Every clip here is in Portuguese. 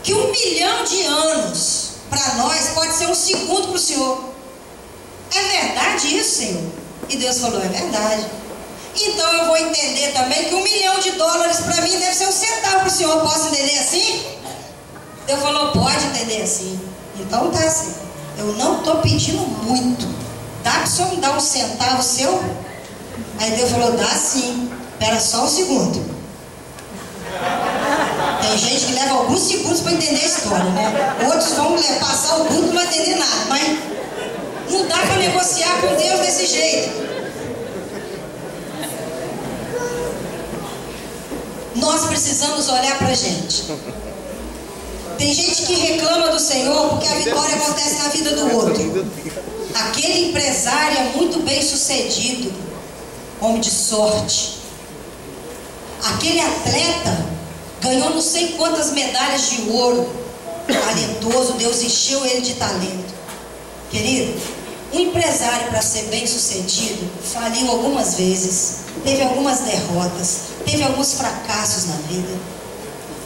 que 1 milhão de anos para nós pode ser um segundo para o Senhor. É verdade isso, Senhor? E Deus falou, é verdade. Então eu vou entender também que $1 milhão para mim deve ser um centavo para o Senhor. Posso entender assim? Deus falou, pode entender assim. Então tá, Senhor. Eu não estou pedindo muito. Dá para o Senhor me dar um centavo seu? Aí Deus falou, dá sim. Espera só um segundo. Tem gente que leva alguns segundos para entender a história, né? Outros vão passar o culto e não vai entender nada. Mas não dá para negociar com Deus desse jeito. Nós precisamos olhar para a gente. Tem gente que reclama do Senhor porque a vitória acontece na vida do outro. Aquele empresário é muito bem sucedido, homem de sorte. Aquele atleta ganhou não sei quantas medalhas de ouro, talentoso, Deus encheu ele de talento. Querido, um empresário, para ser bem sucedido, faliu algumas vezes, teve algumas derrotas, teve alguns fracassos na vida.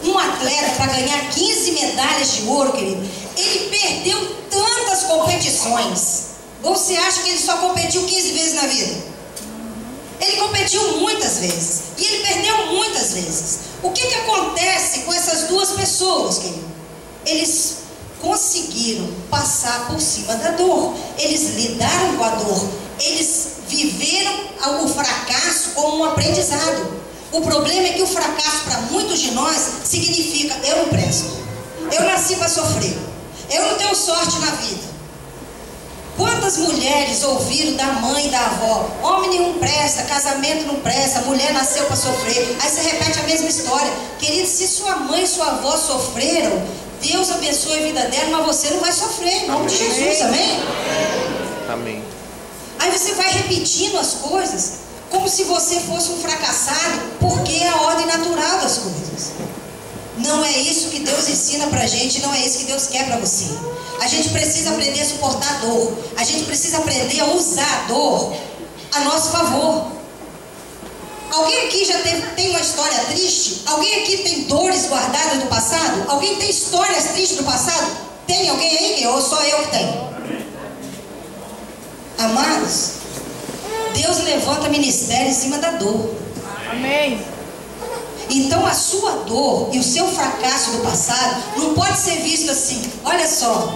Um atleta, para ganhar 15 medalhas de ouro, querido, ele perdeu tantas competições. Você acha que ele só competiu 15 vezes na vida? Ele competiu muitas vezes e ele perdeu muitas vezes. O que acontece com essas duas pessoas, querido? Eles conseguiram passar por cima da dor. Eles lidaram com a dor. Eles viveram o fracasso como um aprendizado. O problema é que o fracasso para muitos de nós significa, eu não presto. Eu nasci para sofrer. Eu não tenho sorte na vida. Quantas mulheres ouviram da mãe e da avó, homem nenhum presta, casamento não presta, mulher nasceu para sofrer. Aí você repete a mesma história. Querido, se sua mãe e sua avó sofreram, Deus abençoe a vida dela, mas você não vai sofrer, em nome de Jesus, amém? Amém. Aí você vai repetindo as coisas, como se você fosse um fracassado, porque é a ordem natural das coisas. Não é isso que Deus ensina pra gente, não é isso que Deus quer pra você. A gente precisa aprender a suportar a dor. A gente precisa aprender a usar a dor a nosso favor. Alguém aqui já tem uma história triste? Alguém aqui tem dores guardadas do passado? Alguém tem histórias tristes do passado? Tem alguém aí? Ou só eu que tenho? Amados, Deus levanta ministério em cima da dor. Amém. Então a sua dor e o seu fracasso do passado não pode ser visto assim. Olha só,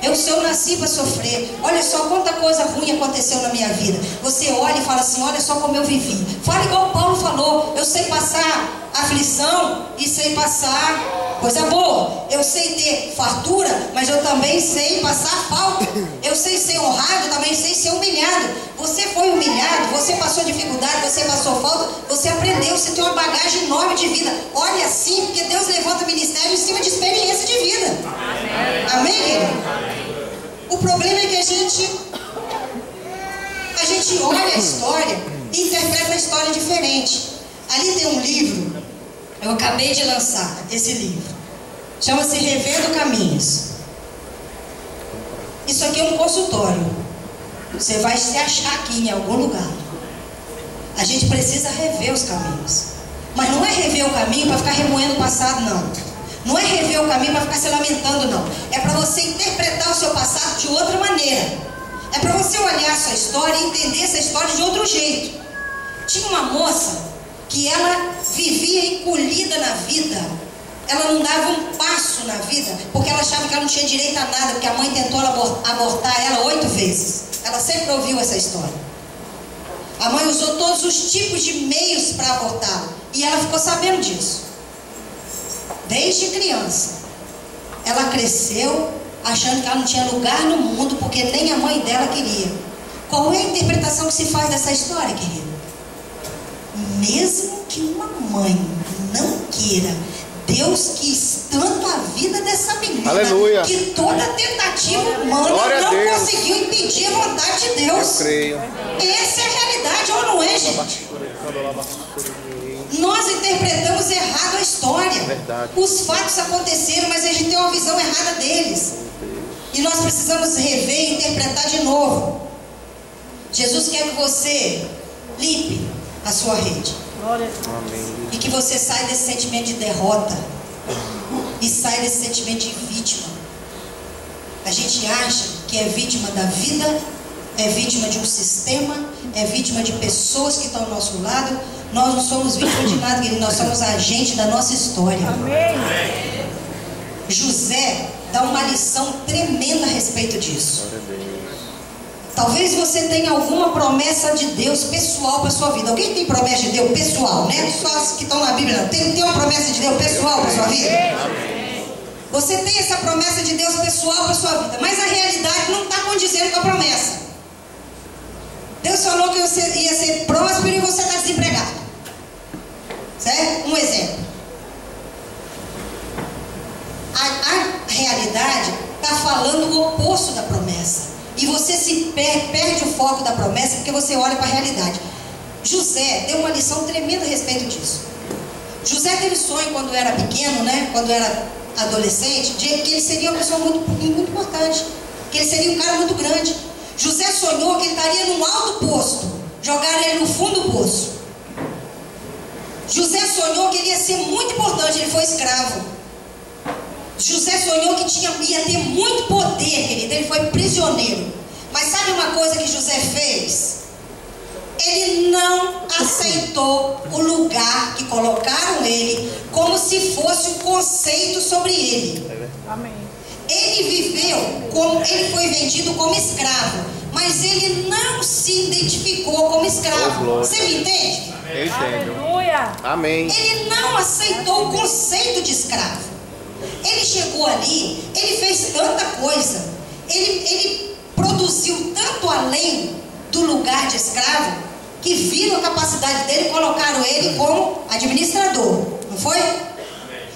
eu nasci para sofrer. Olha só quanta coisa ruim aconteceu na minha vida. Você olha e fala assim, olha só como eu vivi. Fala igual Paulo falou, eu sei passar aflição e sei passar coisa boa. Eu sei ter fartura, mas eu também sei passar falta. Eu sei ser honrado, também sei ser humilhado. Você foi humilhado, você passou dificuldade, você passou falta, você aprendeu, você tem uma bagagem enorme de vida. Olha assim, porque Deus levanta ministério em cima de experiência de vida. Amém, querido? O problema é que a gente olha a história e interpreta a história diferente. Ali tem um livro, eu acabei de lançar esse livro. Chama-se Revendo Caminhos. Isso aqui é um consultório. Você vai se achar aqui em algum lugar. A gente precisa rever os caminhos. Mas não é rever o caminho para ficar remoendo o passado, não. Não é rever o caminho para ficar se lamentando, não. É para você interpretar o seu passado de outra maneira. É para você olhar a sua história e entender essa história de outro jeito. Tinha uma moça que ela vivia encolhida na vida. Ela não dava um passo na vida, porque ela achava que ela não tinha direito a nada, porque a mãe tentou abortar ela 8 vezes. Ela sempre ouviu essa história. A mãe usou todos os tipos de meios para abortá-la, e ela ficou sabendo disso. Desde criança. Ela cresceu achando que ela não tinha lugar no mundo, porque nem a mãe dela queria. Qual é a interpretação que se faz dessa história, querido? Mesmo que uma mãe não queira, Deus quis tanto a vida dessa menina, aleluia, que toda tentativa humana não conseguiu impedir a vontade de Deus. Eu creio. Essa é a realidade, ou não é, gente? Nós interpretamos errado a história. Verdade. Os fatos aconteceram, mas a gente tem uma visão errada deles. E nós precisamos rever e interpretar de novo. Jesus quer que você limpe a sua rede. Glória. Amém. E que você saia desse sentimento de derrota. e sai desse sentimento de vítima. A gente acha que é vítima da vida, é vítima de um sistema, é vítima de pessoas que estão ao nosso lado. Nós não somos vítimas de nada, querido. Nós somos agentes da nossa história. Amém. José dá uma lição tremenda a respeito disso. Talvez você tenha alguma promessa de Deus pessoal para a sua vida. Alguém tem promessa de Deus pessoal, né? Só os que estão na Bíblia não. Tem uma promessa de Deus pessoal para a sua vida? Você tem essa promessa de Deus pessoal para a sua vida, mas a realidade não está condizendo com a promessa. Deus falou que você ia ser próspero e você está desempregado. Certo? Um exemplo. A realidade está falando o oposto da promessa. E você se perde o foco da promessa porque você olha para a realidade. José deu uma lição tremenda a respeito disso. José teve sonho quando era pequeno, né? Quando era adolescente, de que ele seria uma pessoa muito importante. Que ele seria um cara muito grande. José sonhou que ele estaria num alto posto. Jogaram ele no fundo do poço. José sonhou que ele ia ser muito importante. Ele foi escravo. José sonhou que ia ter muito poder, querido. Ele foi prisioneiro. Mas sabe uma coisa que José fez? Ele não aceitou o lugar que colocaram ele como se fosse um conceito sobre ele. Amém. Ele viveu como ele foi vendido como escravo, mas ele não se identificou como escravo. Você me entende? Eu entendo. Aleluia. Amém. Ele não aceitou o conceito de escravo. Ele chegou ali, ele fez tanta coisa, ele produziu tanto além do lugar de escravo, que viram a capacidade dele e colocaram ele como administrador, não foi?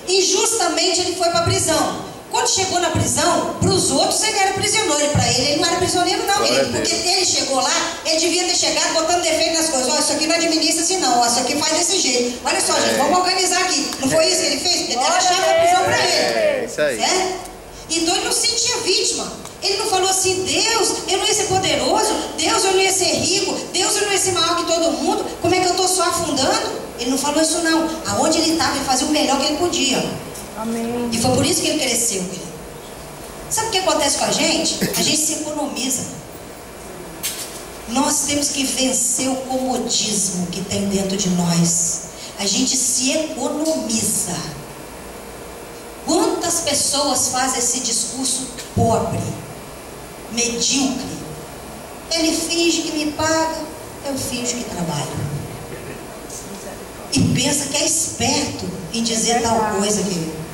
Injustamente ele foi para a prisão. Quando chegou na prisão, para os outros ele era prisioneiro, para ele não era prisioneiro não, querido, porque ele chegou lá, ele devia ter chegado botando defeito nas coisas. Olha, isso aqui não administra assim não, isso aqui faz desse jeito. Olha só, gente, vamos organizar aqui. Não foi isso que ele fez? Porque deram a chave da prisão para ele. É, isso aí. Certo? Então ele não se sentia vítima. Ele não falou assim, Deus, eu não ia ser poderoso, Deus, eu não ia ser rico, Deus, eu não ia ser maior que todo mundo, como é que eu estou só afundando? Ele não falou isso não. Aonde ele estava, ele fazia o melhor que ele podia. Amém. E foi por isso que ele cresceu, querido. Sabe o que acontece com a gente? A gente se economiza. Nós temos que vencer o comodismo que tem dentro de nós. A gente se economiza. Quantas pessoas fazem esse discurso pobre, medíocre? Ele finge que me paga, eu finjo que trabalho. E pensa que é esperto em dizer tal coisa, querido.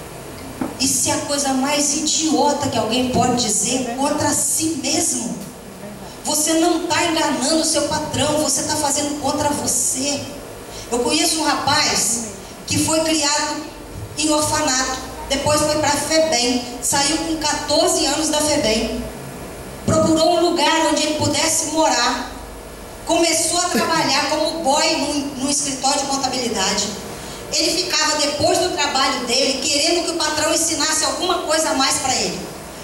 Isso é a coisa mais idiota que alguém pode dizer contra si mesmo. Você não está enganando o seu patrão, você está fazendo contra você. Eu conheço um rapaz que foi criado em orfanato, depois foi para a FEBEM, saiu com 14 anos da FEBEM, procurou um lugar onde ele pudesse morar, começou a trabalhar como boy num escritório de contabilidade. Ele ficava depois do trabalho dele querendo que o patrão ensinasse alguma coisa a mais para ele.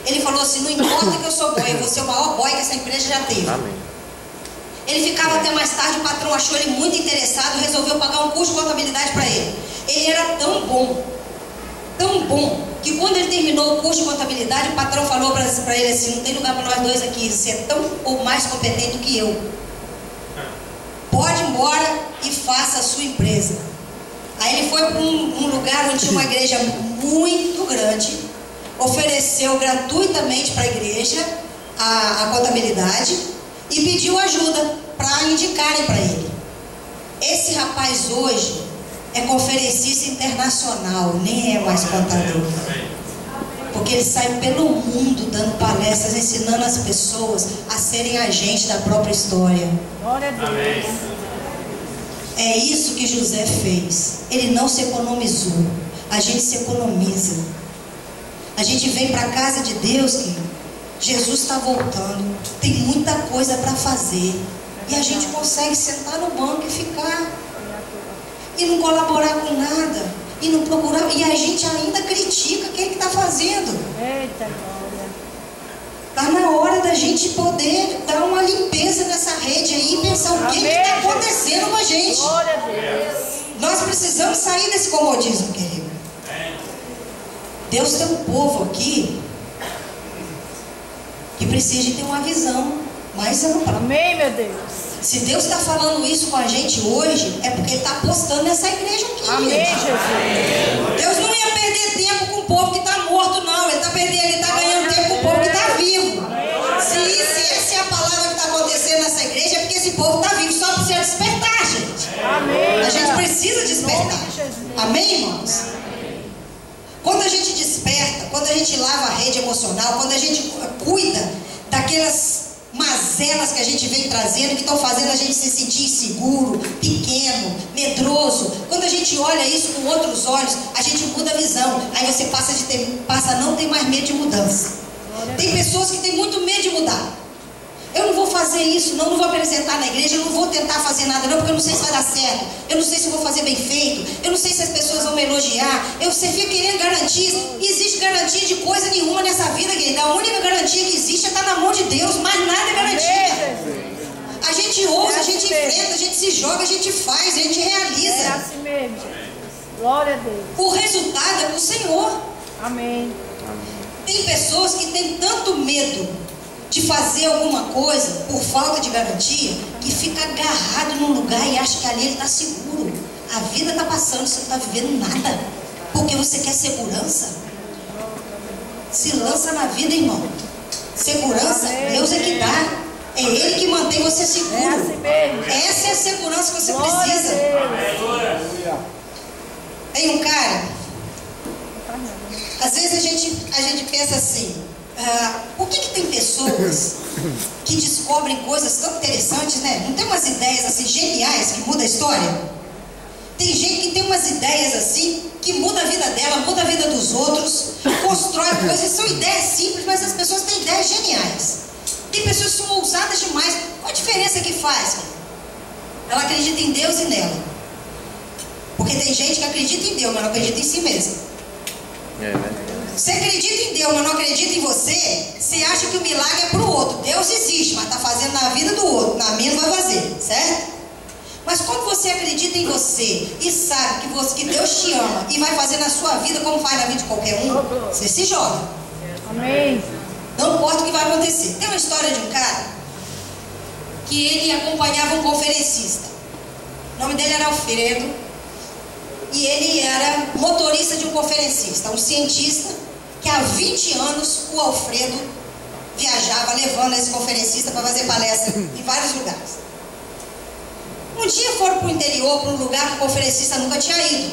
Ele falou assim, não importa que eu sou boy, eu vou ser o maior boy que essa empresa já teve. Amém. Ele ficava até mais tarde, o patrão achou ele muito interessado e resolveu pagar um curso de contabilidade para ele. Ele era tão bom, que quando ele terminou o curso de contabilidade, o patrão falou para ele assim, não tem lugar para nós dois aqui, você é tão ou mais competente do que eu. Pode ir embora e faça a sua empresa. Aí ele foi para um lugar onde tinha uma igreja muito grande, ofereceu gratuitamente para a igreja a contabilidade e pediu ajuda para indicarem para ele. Esse rapaz hoje é conferencista internacional, nem é mais contador. Porque ele sai pelo mundo dando palestras, ensinando as pessoas a serem agentes da própria história. Glória a Deus. É isso que José fez. Ele não se economizou. A gente se economiza. A gente vem para a casa de Deus, que Jesus está voltando. Tem muita coisa para fazer. E a gente consegue sentar no banco e ficar. E não colaborar com nada. E não procurar. E a gente ainda critica quem que está fazendo. Eita glória. Está na hora da gente poder dar uma limpeza nessa rede aí e pensar o que está acontecendo com a gente. Glória a Deus. Nós precisamos sair desse comodismo, querido. Deus tem um povo aqui que precisa de ter uma visão mais ampla. Amém, meu Deus. Se Deus está falando isso com a gente hoje, é porque Ele está apostando nessa igreja aqui. Amém, gente. Jesus. Deus não ia perder tempo com o povo que está morto, não. Ele está ganhando tempo com o povo que está vivo. Se essa é a palavra que está acontecendo nessa igreja, é porque esse povo está vivo. Só precisa despertar, gente. Amém. A gente precisa despertar. Amém, irmãos? Quando a gente desperta, quando a gente lava a rede emocional, quando a gente cuida daquelas mazelas que a gente vem trazendo, que estão fazendo a gente se sentir inseguro, pequeno, medroso, quando a gente olha isso com outros olhos, a gente muda a visão. Aí você passa a não ter mais medo de mudança. Tem pessoas que têm muito medo de mudar. Eu não vou fazer isso, não vou apresentar na igreja, eu não vou tentar fazer nada não, porque eu não sei se vai dar certo, eu não sei se eu vou fazer bem feito, eu não sei se as pessoas vão me elogiar. Você fica querendo garantias. Existe garantia de coisa nenhuma nessa vida, querida. A única garantia que existe é estar na mão de Deus, mais nada é garantia. A gente ousa, a gente enfrenta, a gente se joga, a gente faz, a gente realiza. É assim mesmo, Jesus. Glória a Deus. O resultado é do Senhor. Amém. Tem pessoas que têm tanto medo de fazer alguma coisa por falta de garantia, que fica agarrado num lugar e acha que ali ele está seguro. A vida está passando, você não está vivendo nada, porque você quer segurança. Se lança na vida, irmão. Segurança, Deus é que dá. É Ele que mantém você seguro. É assim mesmo. Essa é a segurança que você Glória precisa. a Deus. Tem um cara, às vezes a gente pensa assim, por que tem pessoas que descobrem coisas tão interessantes, né? Não tem umas ideias assim geniais que mudam a história? Tem gente que tem umas ideias assim que muda a vida dela, muda a vida dos outros, constrói coisas, são ideias simples, mas as pessoas têm ideias geniais. Tem pessoas que são ousadas demais. Qual a diferença que faz? Ela acredita em Deus e nela. Porque tem gente que acredita em Deus, mas não acredita em si mesma. Você acredita em Deus, mas não acredita em você, você acha que o milagre é para o outro. Deus existe, mas está fazendo na vida do outro, na minha não vai fazer, certo? Mas quando você acredita em você e sabe que Deus te ama e vai fazer na sua vida como faz na vida de qualquer um, você se joga. Amém. Não importa o que vai acontecer. Tem uma história de um cara que ele acompanhava um conferencista. O nome dele era Alfredo. E ele era motorista de um conferencista, um cientista, que há 20 anos o Alfredo viajava levando esse conferencista para fazer palestra em vários lugares. Um dia foram para o interior, para um lugar que o conferencista nunca tinha ido.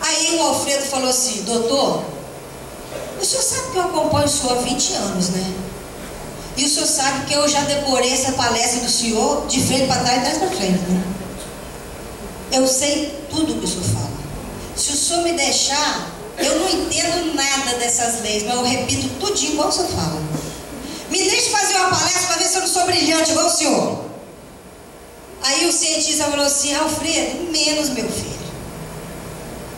Aí o Alfredo falou assim: doutor, o senhor sabe que eu acompanho o senhor há 20 anos, né? E o senhor sabe que eu já decorei essa palestra do senhor de frente para trás e trás para frente, né? Eu sei tudo que o senhor fala. Se o senhor me deixar, eu não entendo nada dessas leis, mas eu repito tudinho igual o senhor fala. Me deixe fazer uma palestra para ver se eu não sou brilhante igual o senhor. Aí o cientista falou assim: Alfredo, menos, meu filho.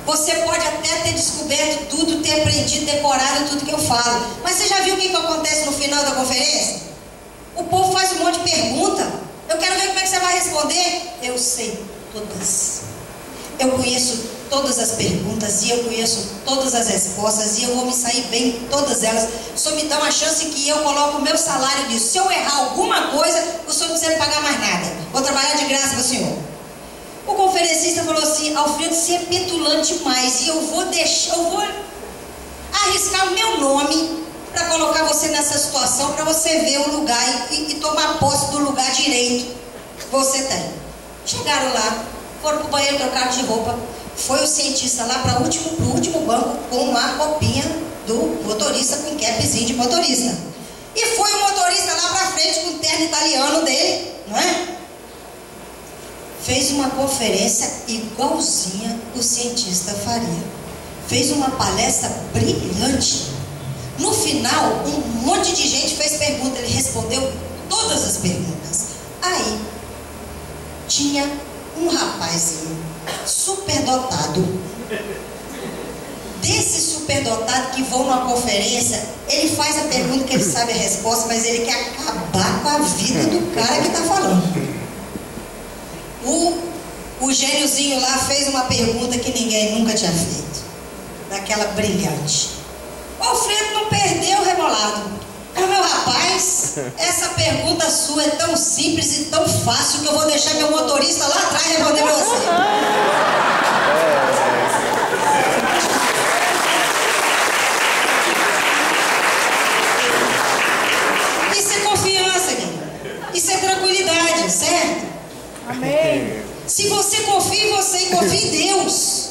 Você pode até ter descoberto tudo, ter aprendido, decorado tudo que eu falo, mas você já viu o que acontece no final da conferência? O povo faz um monte de pergunta. Eu quero ver como é que você vai responder. Eu sei todas. Eu conheço todas as perguntas e eu conheço todas as respostas e eu vou me sair bem em todas elas. O senhor me dá uma chance que eu coloco o meu salário nisso. Se eu errar alguma coisa, o senhor não precisa me pagar mais nada. Vou trabalhar de graça para o senhor. O conferencista falou assim: Alfredo, você é petulante demais e eu vou arriscar o meu nome para colocar você nessa situação, para você ver o lugar e tomar posse do lugar direito que você tem. Chegaram lá, foram para o banheiro, trocaram de roupa. Foi o cientista lá para o último banco com uma roupinha do motorista, com um capzinho de motorista. E foi o motorista lá para frente com o terno italiano dele, não é? Fez uma conferência igualzinha o cientista faria. Fez uma palestra brilhante. No final, um monte de gente fez pergunta. Ele respondeu todas as perguntas. Aí, tinha um rapazinho superdotado. Desse superdotado que vão numa conferência, ele faz a pergunta que ele sabe a resposta, mas ele quer acabar com a vida do cara que está falando. O gêniozinho lá fez uma pergunta que ninguém nunca tinha feito. daquela brilhante. O Alfredo não perdeu o rebolado. Mas, meu rapaz, essa pergunta sua é tão simples e tão fácil que eu vou deixar meu motorista lá atrás responder pra você. Isso é confiança, querido. Isso é tranquilidade, certo? Amém. Se você confia em você e confia em Deus,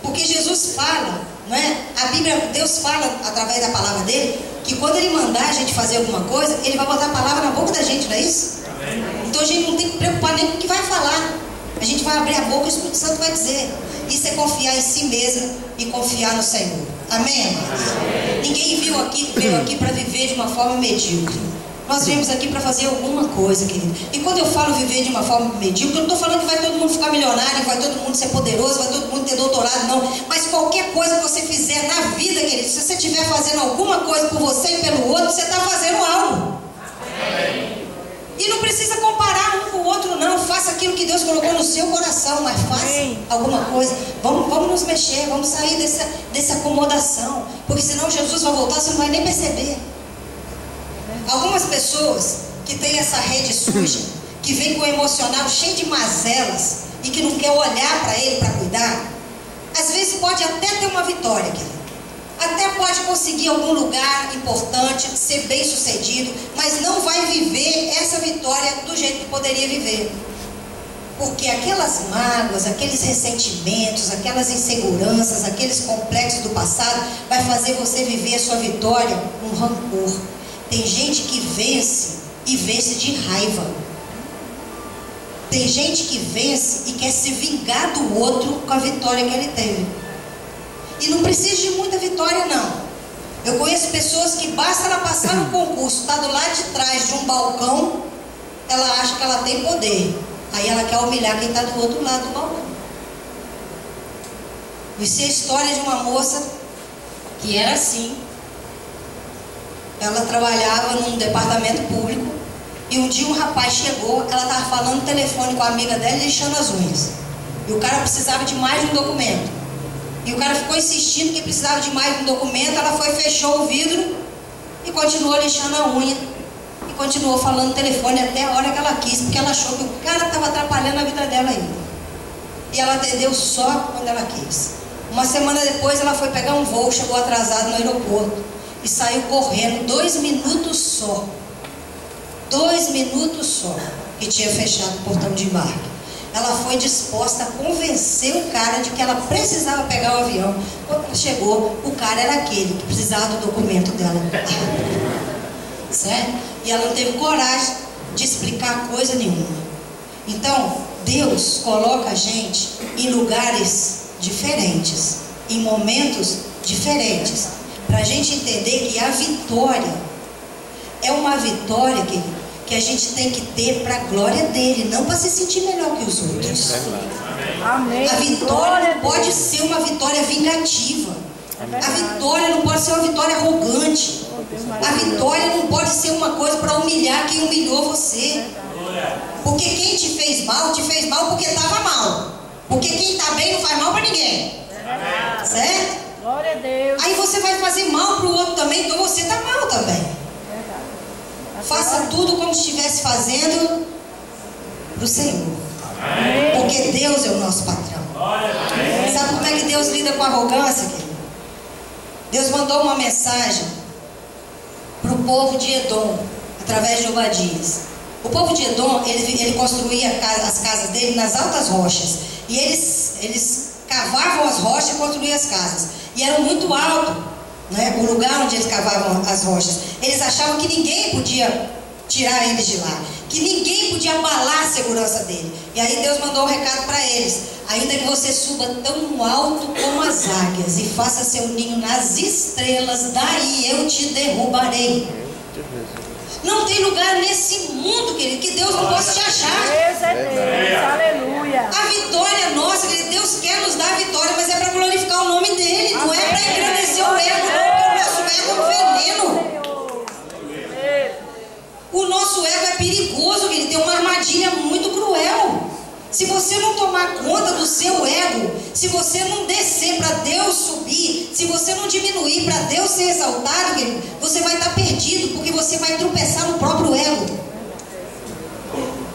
porque Jesus fala, não é? A Bíblia, Deus fala através da palavra dele, que quando ele mandar a gente fazer alguma coisa, ele vai botar a palavra na boca da gente, não é isso? Amém. Então a gente não tem que preocupar nem com o que vai falar. A gente vai abrir a boca e o Espírito Santo vai dizer. Isso é confiar em si mesmo e confiar no Senhor. Amém, amados? Amém. Ninguém veio aqui para viver de uma forma medíocre. Nós viemos aqui para fazer alguma coisa, querido. E quando eu falo viver de uma forma medíocre, eu não estou falando que vai todo mundo ficar milionário, vai todo mundo ser poderoso, vai todo mundo ter doutorado, não. Mas qualquer coisa que você fizer na vida, querido, se você estiver fazendo alguma coisa por você e pelo outro, você está fazendo algo. Amém. E não precisa comparar um com o outro, não. Faça aquilo que Deus colocou no seu coração, mas faça alguma coisa. Vamos nos mexer, vamos sair dessa acomodação. Porque senão Jesus vai voltar, você não vai nem perceber. Algumas pessoas que têm essa rede suja, que vem com o emocional cheio de mazelas e que não quer olhar para ele para cuidar, às vezes pode até ter uma vitória, querido. Até pode conseguir algum lugar importante, ser bem sucedido, mas não vai viver essa vitória do jeito que poderia viver. Porque aquelas mágoas, aqueles ressentimentos, aquelas inseguranças, aqueles complexos do passado, vai fazer você viver a sua vitória com rancor. Tem gente que vence e vence de raiva. Tem gente que vence e quer se vingar do outro com a vitória que ele teve. E não precisa de muita vitória, não. Eu conheço pessoas que basta ela passar no concurso, está do lado de trás de um balcão, ela acha que ela tem poder. Aí ela quer humilhar quem está do outro lado do balcão. Isso é a história de uma moça que era assim. Ela trabalhava num departamento público e um dia um rapaz chegou, ela estava falando no telefone com a amiga dela e lixando as unhas. E o cara precisava de mais de um documento. E o cara ficou insistindo que precisava de mais de um documento, ela foi, fechou o vidro e continuou lixando a unha. E continuou falando no telefone até a hora que ela quis, porque ela achou que o cara estava atrapalhando a vida dela ainda. E ela atendeu só quando ela quis. Uma semana depois ela foi pegar um voo, chegou atrasado no aeroporto. E saiu correndo 2 minutos só. 2 minutos só. Que tinha fechado o portão de embarque. Ela foi disposta a convencer o cara de que ela precisava pegar o avião. Quando ela chegou, o cara era aquele que precisava do documento dela. Certo? E ela não teve coragem de explicar coisa nenhuma. Então, Deus coloca a gente em lugares diferentes, em momentos diferentes, para a gente entender que a vitória é uma vitória que a gente tem que ter para a glória dele, não para se sentir melhor que os outros. Amém. A vitória não pode ser uma vitória vingativa. A vitória não pode ser uma vitória arrogante. A vitória não pode ser uma coisa para humilhar quem humilhou você. Porque quem te fez mal porque estava mal. Porque quem está bem não faz mal para ninguém. Certo? Glória a Deus. Aí você vai fazer mal para o outro também, então você está mal também. Faça tudo como se estivesse fazendo para o Senhor. Amém. Porque Deus é o nosso patrão. Amém. Sabe como é que Deus lida com a arrogância, querido? Deus mandou uma mensagem para o povo de Edom, através de Obadias. O povo de Edom, ele construía as casas dele nas altas rochas. E eles cavavam as rochas e construíam as casas. E eram muito alto, né, o lugar onde eles cavavam as rochas. Eles achavam que ninguém podia tirar eles de lá, que ninguém podia abalar a segurança dele. E aí Deus mandou um recado para eles: ainda que você suba tão alto como as águias e faça seu ninho nas estrelas, daí eu te derrubarei. Não tem lugar nesse mundo, querido, que Deus não possa te achar. Deus é Deus, aleluia. A vitória é nossa, querido. Deus quer nos dar a vitória, mas é para glorificar o nome dele, não é para engrandecer o ego, não. O nosso ego é um veneno. O nosso ego é perigoso, ele tem uma armadilha muito cruel. Se você não tomar conta do seu ego, se você não descer para Deus subir, você não diminuir para Deus ser exaltado, querido, você vai estar perdido, porque você vai tropeçar no próprio ego.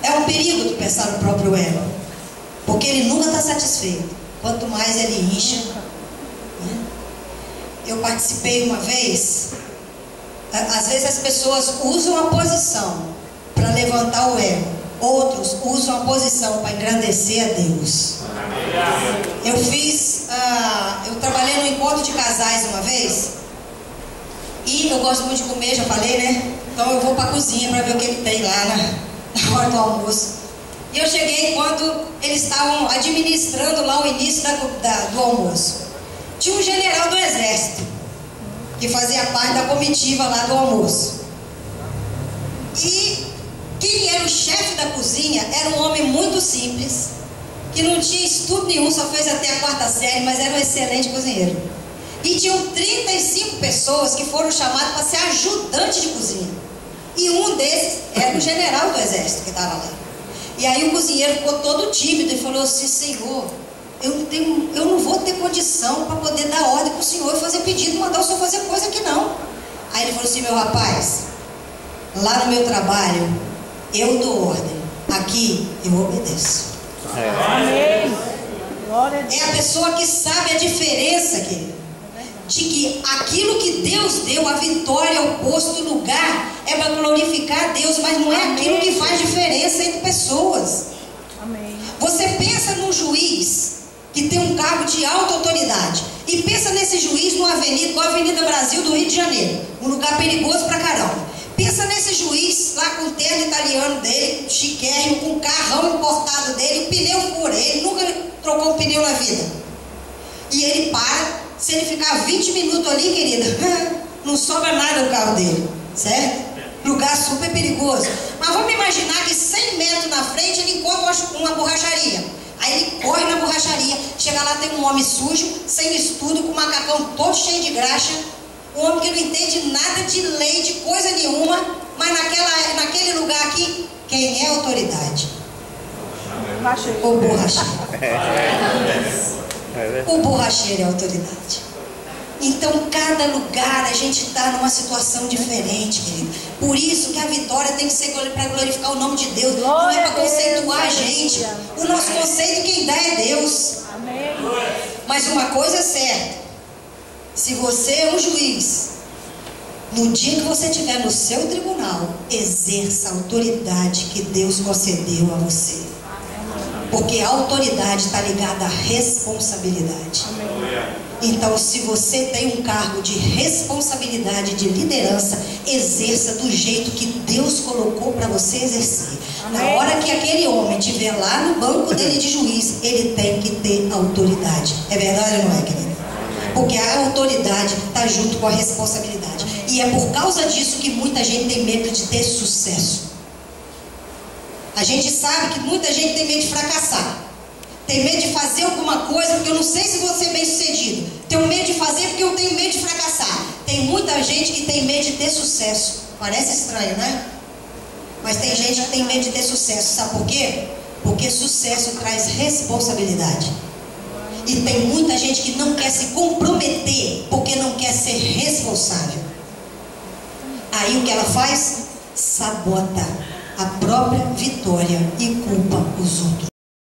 É um perigo tropeçar no próprio ego, porque ele nunca está satisfeito. Quanto mais ele incha, né? Eu participei uma vez. Às vezes as pessoas usam a posição para levantar o ego, outros usam a posição para engrandecer a Deus. Eu trabalhei no encontro de casais uma vez, e eu gosto muito de comer, já falei, né? Então eu vou para a cozinha para ver o que tem lá na hora do almoço. E eu cheguei quando eles estavam administrando lá o início do almoço. Tinha um general do exército que fazia parte da comitiva lá do almoço. E quem era o chefe da cozinha era um homem muito simples, que não tinha estudo nenhum, só fez até a 4ª série, mas era um excelente cozinheiro. E tinham 35 pessoas que foram chamadas para ser ajudante de cozinha. E um desses era o general do exército que estava lá. E aí o cozinheiro ficou todo tímido e falou assim: Senhor, eu não vou ter condição para poder dar ordem para o senhor e fazer pedido, mandar o senhor fazer coisa aqui não. Aí ele falou assim: meu rapaz, lá no meu trabalho eu dou ordem, aqui eu obedeço. Amém. Glória a Deus. É a pessoa que sabe a diferença, querido, de que aquilo que Deus deu, a vitória, o posto, o lugar, é para glorificar a Deus, mas não é aquilo que faz diferença entre pessoas. Amém. Você pensa num juiz que tem um cargo de alta autoridade, e pensa nesse juiz numa avenida, igual a Avenida Brasil do Rio de Janeiro, um lugar perigoso pra caramba. Pensa nesse juiz lá com o terno italiano dele, chiquérrimo, com o carrão importado dele, o pneu fura, ele nunca trocou um pneu na vida. E ele para, se ele ficar 20 minutos ali, querida, não sobra nada no carro dele, certo? Lugar super perigoso. Mas vamos imaginar que 100 metros na frente ele encontra uma borracharia. Aí ele corre na borracharia, chega lá, tem um homem sujo, sem estudo, com o macacão todo cheio de graxa, um homem que não entende nada de lei, de coisa nenhuma, mas naquele lugar aqui, quem é a autoridade? O borracheiro. O borracheiro é a autoridade. Então, cada lugar a gente está numa situação diferente, querido. Por isso que a vitória tem que ser para glorificar o nome de Deus. Não é para conceituar a gente. O nosso conceito quem dá é Deus. Amém. Mas uma coisa é certa: se você é um juiz, no dia que você estiver no seu tribunal, exerça a autoridade que Deus concedeu a você. Porque a autoridade está ligada à responsabilidade. Então, se você tem um cargo de responsabilidade, de liderança, exerça do jeito que Deus colocou para você exercer. Na hora que aquele homem estiver lá no banco dele de juiz, ele tem que ter autoridade. É verdade ou não é, querido? Porque a autoridade está junto com a responsabilidade. E é por causa disso que muita gente tem medo de ter sucesso. A gente sabe que muita gente tem medo de fracassar. Tem medo de fazer alguma coisa porque eu não sei se vou ser bem sucedido. Tenho medo de fazer porque eu tenho medo de fracassar. Tem muita gente que tem medo de ter sucesso. Parece estranho, né? Mas tem gente que tem medo de ter sucesso. Sabe por quê? Porque sucesso traz responsabilidade. E tem muita gente que não quer se comprometer porque não quer ser responsável. Aí o que ela faz? Sabota a própria vitória e culpa os outros.